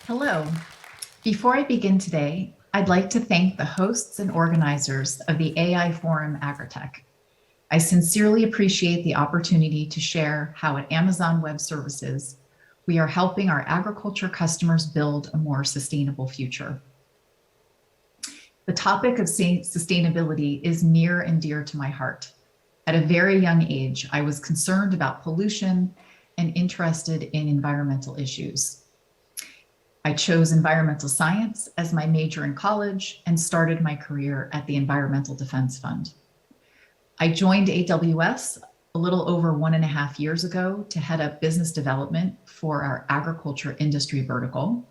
Hello. Before I begin today, I'd like to thank the hosts and organizers of the AI Forum Agritech. I sincerely appreciate the opportunity to share how at Amazon Web Services, we are helping our agriculture customers build a more sustainable future. The topic of sustainability is near and dear to my heart. At a very young age, I was concerned about pollution and interested in environmental issues. I chose environmental science as my major in college and started my career at the Environmental Defense Fund. I joined AWS a little over 1.5 years ago to head up business development for our agriculture industry vertical.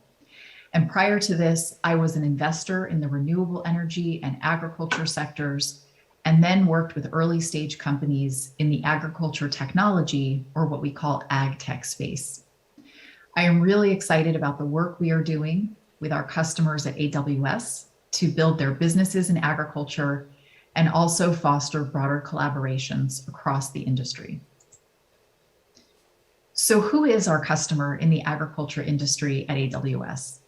And prior to this, I was an investor in the renewable energy and agriculture sectors, and then worked with early stage companies in the agriculture technology, or what we call ag tech space. I am really excited about the work we are doing with our customers at AWS to build their businesses in agriculture and also foster broader collaborations across the industry. So who is our customer in the agriculture industry at AWS?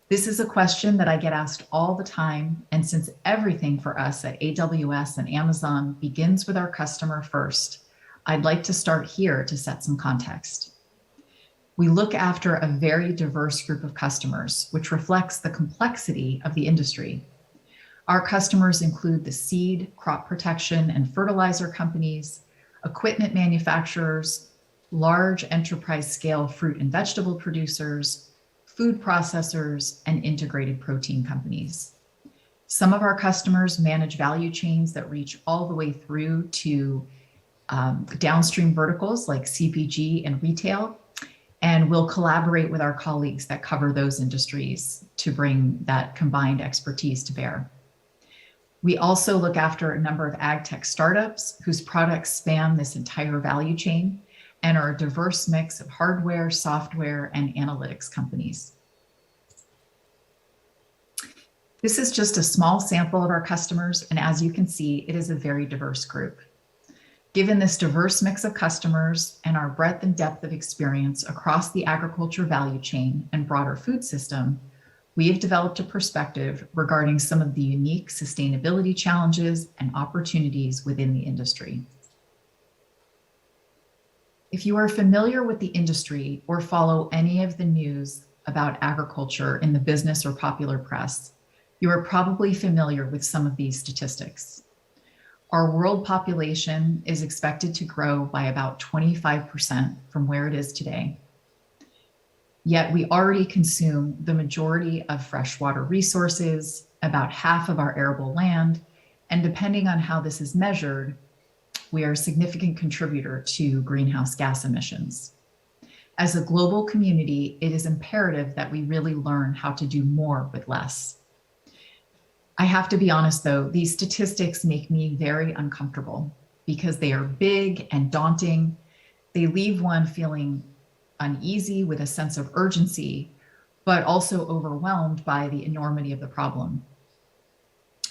This is a question that I get asked all the time, and since everything for us at AWS and Amazon begins with our customer first, I'd like to start here to set some context. We look after a very diverse group of customers, which reflects the complexity of the industry. Our customers include the seed, crop protection, and fertilizer companies, equipment manufacturers, large enterprise-scale fruit and vegetable producers, food processors, and integrated protein companies. Some of our customers manage value chains that reach all the way through to downstream verticals like CPG and retail, and we'll collaborate with our colleagues that cover those industries to bring that combined expertise to bear. We also look after a number of ag tech startups whose products span this entire value chain and are a diverse mix of hardware, software, and analytics companies. This is just a small sample of our customers, and as you can see, it is a very diverse group. Given this diverse mix of customers and our breadth and depth of experience across the agriculture value chain and broader food system, we have developed a perspective regarding some of the unique sustainability challenges and opportunities within the industry. If you are familiar with the industry or follow any of the news about agriculture in the business or popular press, you are probably familiar with some of these statistics. Our world population is expected to grow by about 25% from where it is today. Yet we already consume the majority of freshwater resources, about half of our arable land, and depending on how this is measured, we are a significant contributor to greenhouse gas emissions. As a global community, it is imperative that we really learn how to do more with less. I have to be honest though, these statistics make me very uncomfortable because they are big and daunting. They leave one feeling uneasy with a sense of urgency, but also overwhelmed by the enormity of the problem.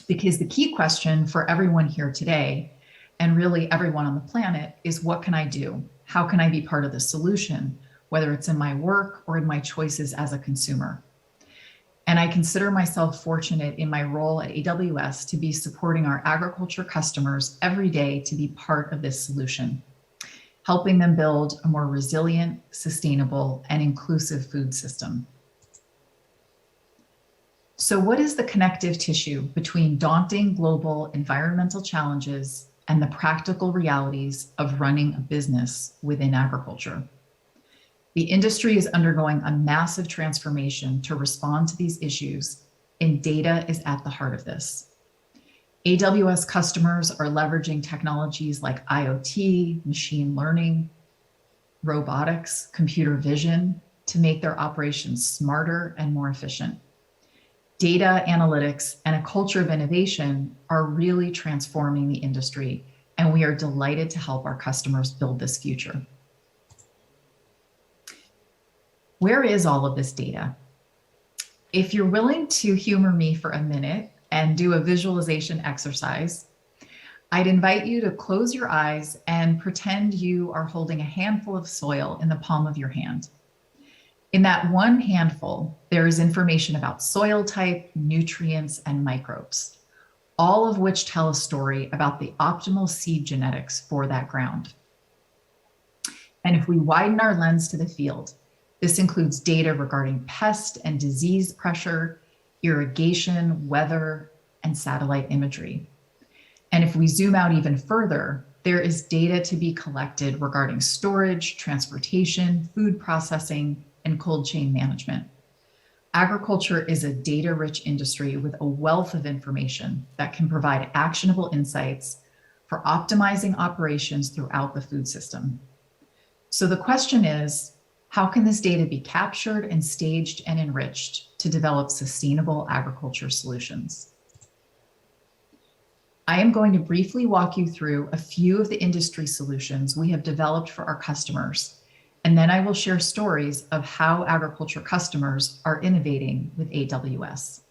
Because the key question for everyone here today, and really everyone on the planet, is what can I do? How can I be part of the solution, whether it's in my work or in my choices as a consumer? And I consider myself fortunate in my role at AWS to be supporting our agriculture customers every day to be part of this solution, helping them build a more resilient, sustainable, and inclusive food system. So what is the connective tissue between daunting global environmental challenges and the practical realities of running a business within agriculture? The industry is undergoing a massive transformation to respond to these issues, and data is at the heart of this. AWS customers are leveraging technologies like IoT, machine learning, robotics, computer vision to make their operations smarter and more efficient. Data analytics and a culture of innovation are really transforming the industry, and we are delighted to help our customers build this future. Where is all of this data? If you're willing to humor me for a minute and do a visualization exercise, I'd invite you to close your eyes and pretend you are holding a handful of soil in the palm of your hand. In that one handful, there is information about soil type, nutrients, and microbes, all of which tell a story about the optimal seed genetics for that ground. And if we widen our lens to the field, this includes data regarding pest and disease pressure, irrigation, weather, and satellite imagery. And if we zoom out even further, there is data to be collected regarding storage, transportation, food processing, and cold chain management. Agriculture is a data-rich industry with a wealth of information that can provide actionable insights for optimizing operations throughout the food system. So the question is, how can this data be captured and staged and enriched to develop sustainable agriculture solutions? I am going to briefly walk you through a few of the industry solutions we have developed for our customers, and then I will share stories of how agriculture customers are innovating with AWS.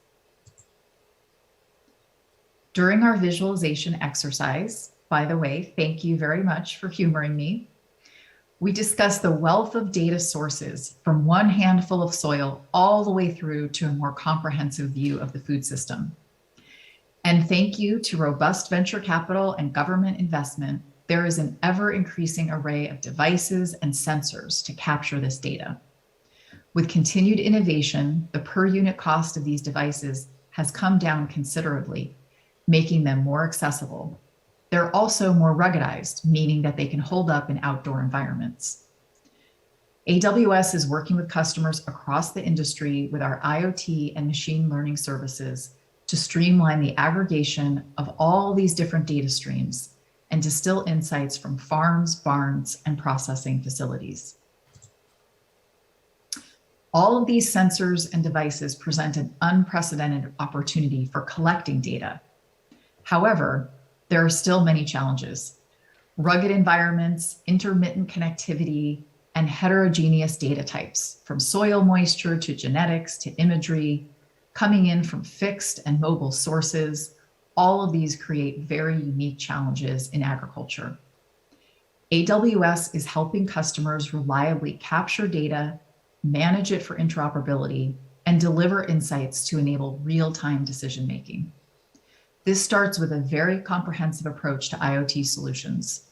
During our visualization exercise, by the way, thank you very much for humoring me, we discussed the wealth of data sources from one handful of soil all the way through to a more comprehensive view of the food system. And thank you to robust venture capital and government investment, there is an ever-increasing array of devices and sensors to capture this data. With continued innovation, the per unit cost of these devices has come down considerably, making them more accessible. They're also more ruggedized, meaning that they can hold up in outdoor environments. AWS is working with customers across the industry with our IoT and machine learning services to streamline the aggregation of all these different data streams and distill insights from farms, barns, and processing facilities. All of these sensors and devices present an unprecedented opportunity for collecting data. However, there are still many challenges. Rugged environments, intermittent connectivity, and heterogeneous data types, from soil moisture to genetics to imagery, coming in from fixed and mobile sources, all of these create very unique challenges in agriculture. AWS is helping customers reliably capture data, manage it for interoperability, and deliver insights to enable real-time decision-making. This starts with a very comprehensive approach to IoT solutions.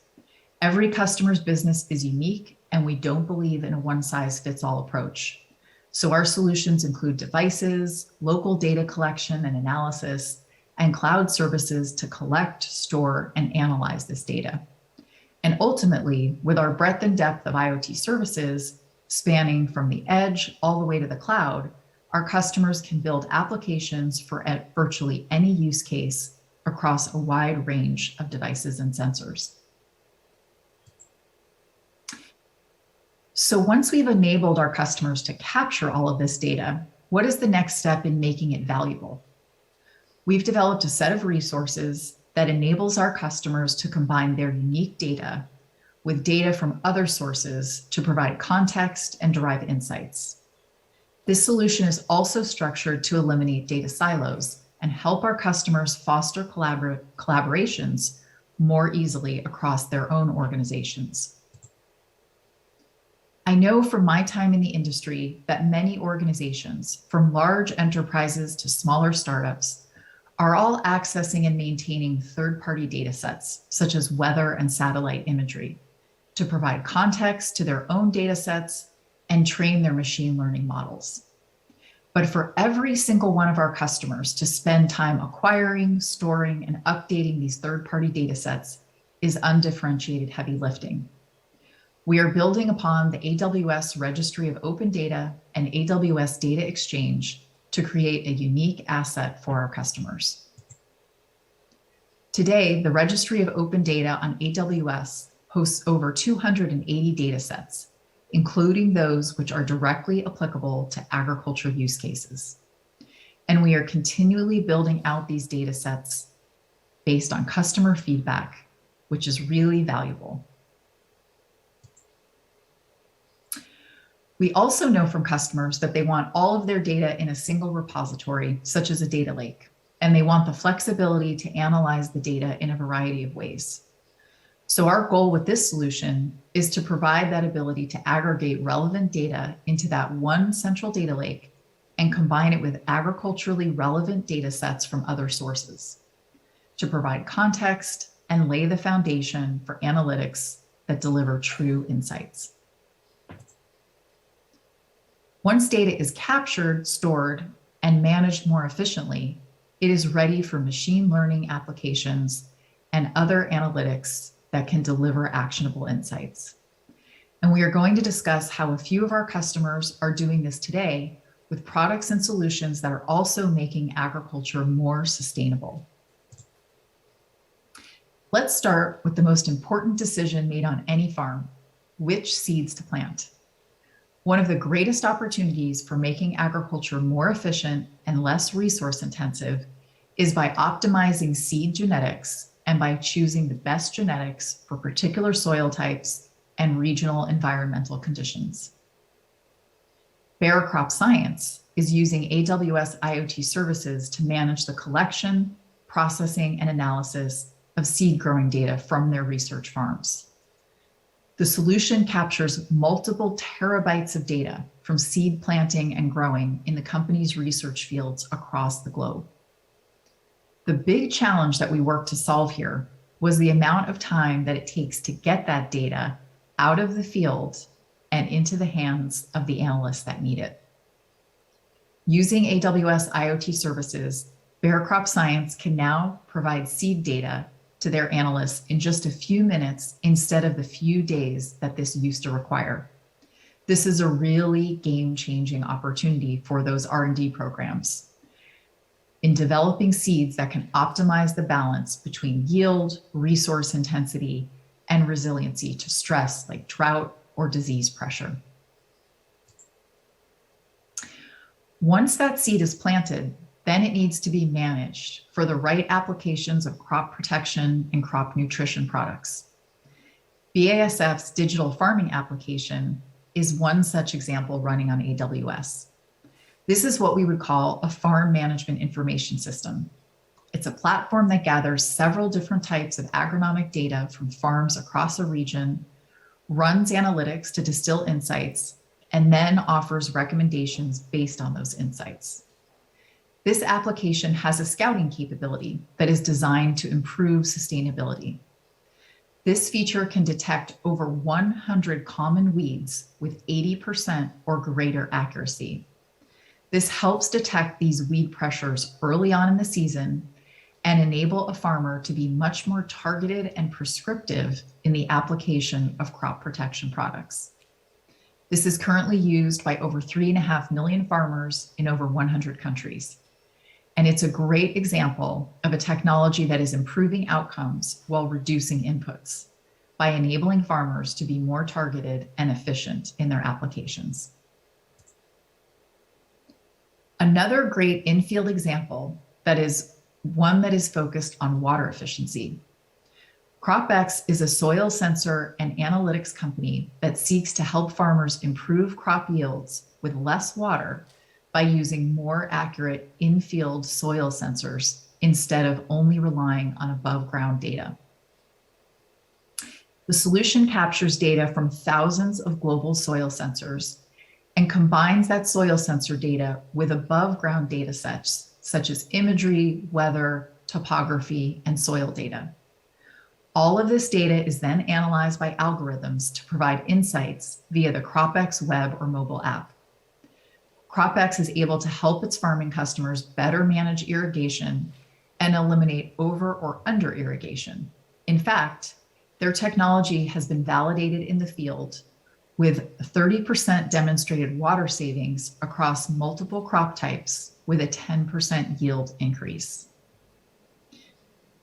Every customer's business is unique, and we don't believe in a one-size-fits-all approach. So our solutions include devices, local data collection and analysis, and cloud services to collect, store, and analyze this data. And ultimately, with our breadth and depth of IoT services, spanning from the edge all the way to the cloud, our customers can build applications for virtually any use case across a wide range of devices and sensors. So once we've enabled our customers to capture all of this data, what is the next step in making it valuable? We've developed a set of resources that enables our customers to combine their unique data with data from other sources to provide context and derive insights. This solution is also structured to eliminate data silos and help our customers foster collaborations more easily across their own organizations. I know from my time in the industry that many organizations, from large enterprises to smaller startups, are all accessing and maintaining third-party data sets, such as weather and satellite imagery, to provide context to their own data sets and train their machine learning models. But for every single one of our customers to spend time acquiring, storing, and updating these third-party data sets is undifferentiated heavy lifting. We are building upon the AWS Registry of Open Data and AWS Data Exchange to create a unique asset for our customers. Today, the Registry of Open Data on AWS hosts over 280 data sets, including those which are directly applicable to agriculture use cases. And we are continually building out these data sets based on customer feedback, which is really valuable. We also know from customers that they want all of their data in a single repository, such as a data lake, and they want the flexibility to analyze the data in a variety of ways. So our goal with this solution is to provide that ability to aggregate relevant data into that one central data lake and combine it with agriculturally relevant data sets from other sources to provide context and lay the foundation for analytics that deliver true insights. Once data is captured, stored, and managed more efficiently, it is ready for machine learning applications and other analytics that can deliver actionable insights. And we are going to discuss how a few of our customers are doing this today with products and solutions that are also making agriculture more sustainable. Let's start with the most important decision made on any farm: which seeds to plant. One of the greatest opportunities for making agriculture more efficient and less resource intensive is by optimizing seed genetics and by choosing the best genetics for particular soil types and regional environmental conditions. Bayer Crop Science is using AWS IoT services to manage the collection, processing, and analysis of seed growing data from their research farms. The solution captures multiple terabytes of data from seed planting and growing in the company's research fields across the globe. The big challenge that we worked to solve here was the amount of time that it takes to get that data out of the field and into the hands of the analysts that need it. Using AWS IoT services, Bayer Crop Science can now provide seed data to their analysts in just a few minutes instead of the few days that this used to require. This is a really game-changing opportunity for those R&D programs in developing seeds that can optimize the balance between yield, resource intensity, and resiliency to stress like drought or disease pressure. Once that seed is planted, then it needs to be managed for the right applications of crop protection and crop nutrition products. BASF's digital farming application is one such example running on AWS. This is what we would call a farm management information system. It's a platform that gathers several different types of agronomic data from farms across a region, runs analytics to distill insights, and then offers recommendations based on those insights. This application has a scouting capability that is designed to improve sustainability. This feature can detect over 100 common weeds with 80% or greater accuracy. This helps detect these weed pressures early on in the season and enable a farmer to be much more targeted and prescriptive in the application of crop protection products. This is currently used by over 3.5 million farmers in over 100 countries. And it's a great example of a technology that is improving outcomes while reducing inputs by enabling farmers to be more targeted and efficient in their applications. Another great in-field example that is one that is focused on water efficiency. Cropx is a soil sensor and analytics company that seeks to help farmers improve crop yields with less water by using more accurate in-field soil sensors instead of only relying on above-ground data. The solution captures data from thousands of global soil sensors and combines that soil sensor data with above-ground data sets, such as imagery, weather, topography, and soil data. All of this data is then analyzed by algorithms to provide insights via the Cropx web or mobile app. Cropx is able to help its farming customers better manage irrigation and eliminate over or under irrigation. In fact, their technology has been validated in the field with 30% demonstrated water savings across multiple crop types with a 10% yield increase.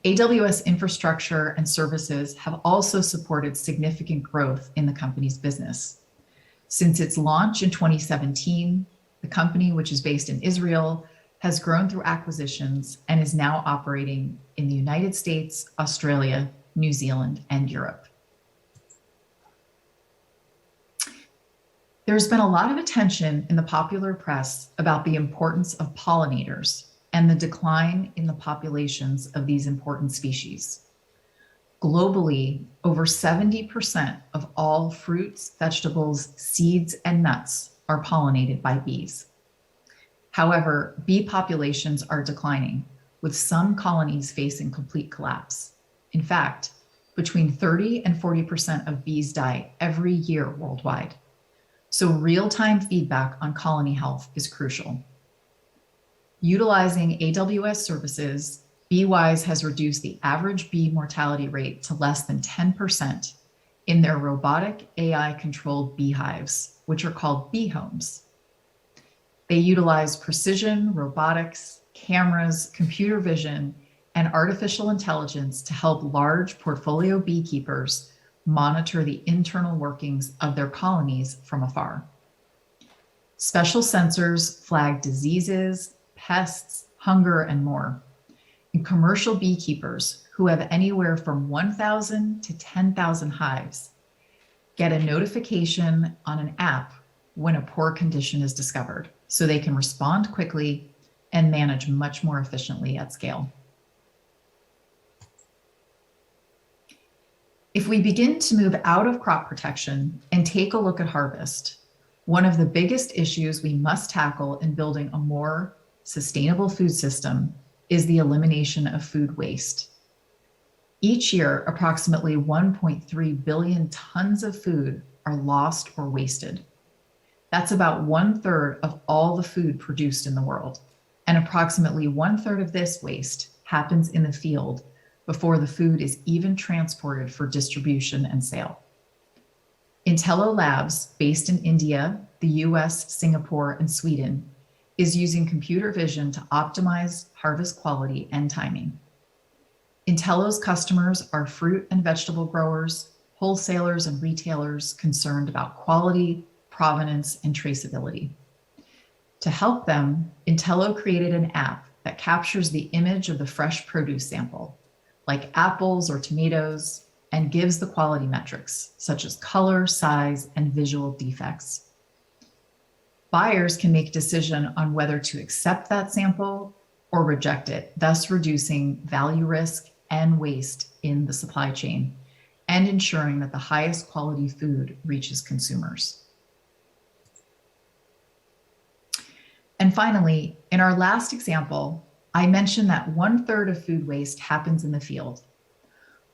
AWS infrastructure and services have also supported significant growth in the company's business. Since its launch in 2017, the company, which is based in Israel, has grown through acquisitions and is now operating in the United States, Australia, New Zealand, and Europe. There's been a lot of attention in the popular press about the importance of pollinators and the decline in the populations of these important species. Globally, over 70% of all fruits, vegetables, seeds, and nuts are pollinated by bees. However, bee populations are declining, with some colonies facing complete collapse. In fact, between 30 and 40% of bees die every year worldwide. So real-time feedback on colony health is crucial. Utilizing AWS services, BeeWise has reduced the average bee mortality rate to less than 10% in their robotic AI-controlled beehives, which are called bee homes. They utilize precision, robotics, cameras, computer vision, and artificial intelligence to help large portfolio beekeepers monitor the internal workings of their colonies from afar. Special sensors flag diseases, pests, hunger, and more. And commercial beekeepers who have anywhere from 1,000 to 10,000 hives get a notification on an app when a poor condition is discovered, so they can respond quickly and manage much more efficiently at scale. If we begin to move out of crop protection and take a look at harvest, one of the biggest issues we must tackle in building a more sustainable food system is the elimination of food waste. Each year, approximately 1.3 billion tons of food are lost or wasted. That's about 1/3 of all the food produced in the world. And approximately 1/3 of this waste happens in the field before the food is even transported for distribution and sale. Intello Labs, based in India, the US, Singapore, and Sweden, is using computer vision to optimize harvest quality and timing. Intello's customers are fruit and vegetable growers, wholesalers, and retailers concerned about quality, provenance, and traceability. To help them, Intello created an app that captures the image of the fresh produce sample, like apples or tomatoes, and gives the quality metrics, such as color, size, and visual defects. Buyers can make a decision on whether to accept that sample or reject it, thus reducing value risk and waste in the supply chain and ensuring that the highest quality food reaches consumers. And finally, in our last example, I mentioned that 1/3 of food waste happens in the field,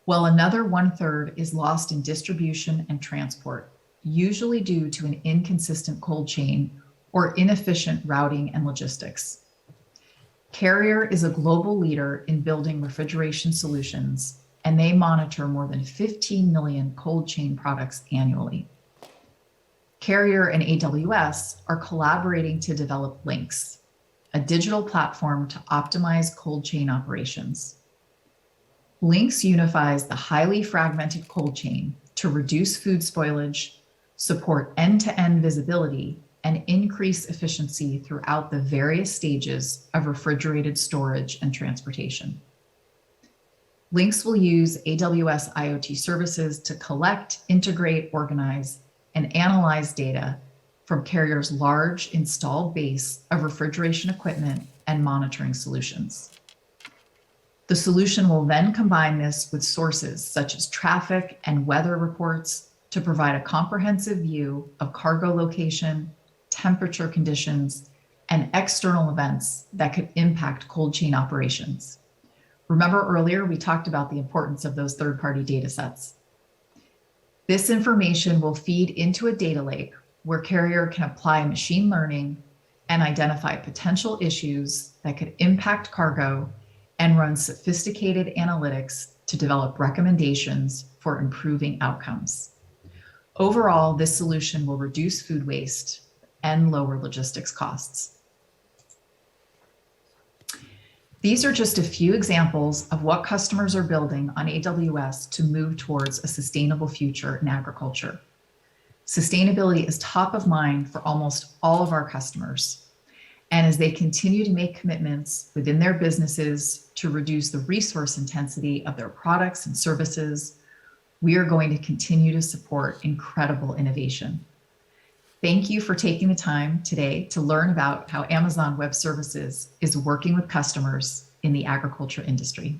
while another 1/3 is lost in distribution and transport, usually due to an inconsistent cold chain or inefficient routing and logistics. Carrier is a global leader in building refrigeration solutions, and they monitor more than 15 million cold chain products annually. Carrier and AWS are collaborating to develop Lynx, a digital platform to optimize cold chain operations. Lynx unifies the highly fragmented cold chain to reduce food spoilage, support end-to-end visibility, and increase efficiency throughout the various stages of refrigerated storage and transportation. Lynx will use AWS IoT services to collect, integrate, organize, and analyze data from Carrier's large installed base of refrigeration equipment and monitoring solutions. The solution will then combine this with sources such as traffic and weather reports to provide a comprehensive view of cargo location, temperature conditions, and external events that could impact cold chain operations. Remember earlier, we talked about the importance of those third-party data sets. This information will feed into a data lake where Carrier can apply machine learning and identify potential issues that could impact cargo and run sophisticated analytics to develop recommendations for improving outcomes. Overall, this solution will reduce food waste and lower logistics costs. These are just a few examples of what customers are building on AWS to move towards a sustainable future in agriculture. Sustainability is top of mind for almost all of our customers. And as they continue to make commitments within their businesses to reduce the resource intensity of their products and services, we are going to continue to support incredible innovation. Thank you for taking the time today to learn about how Amazon Web Services is working with customers in the agriculture industry.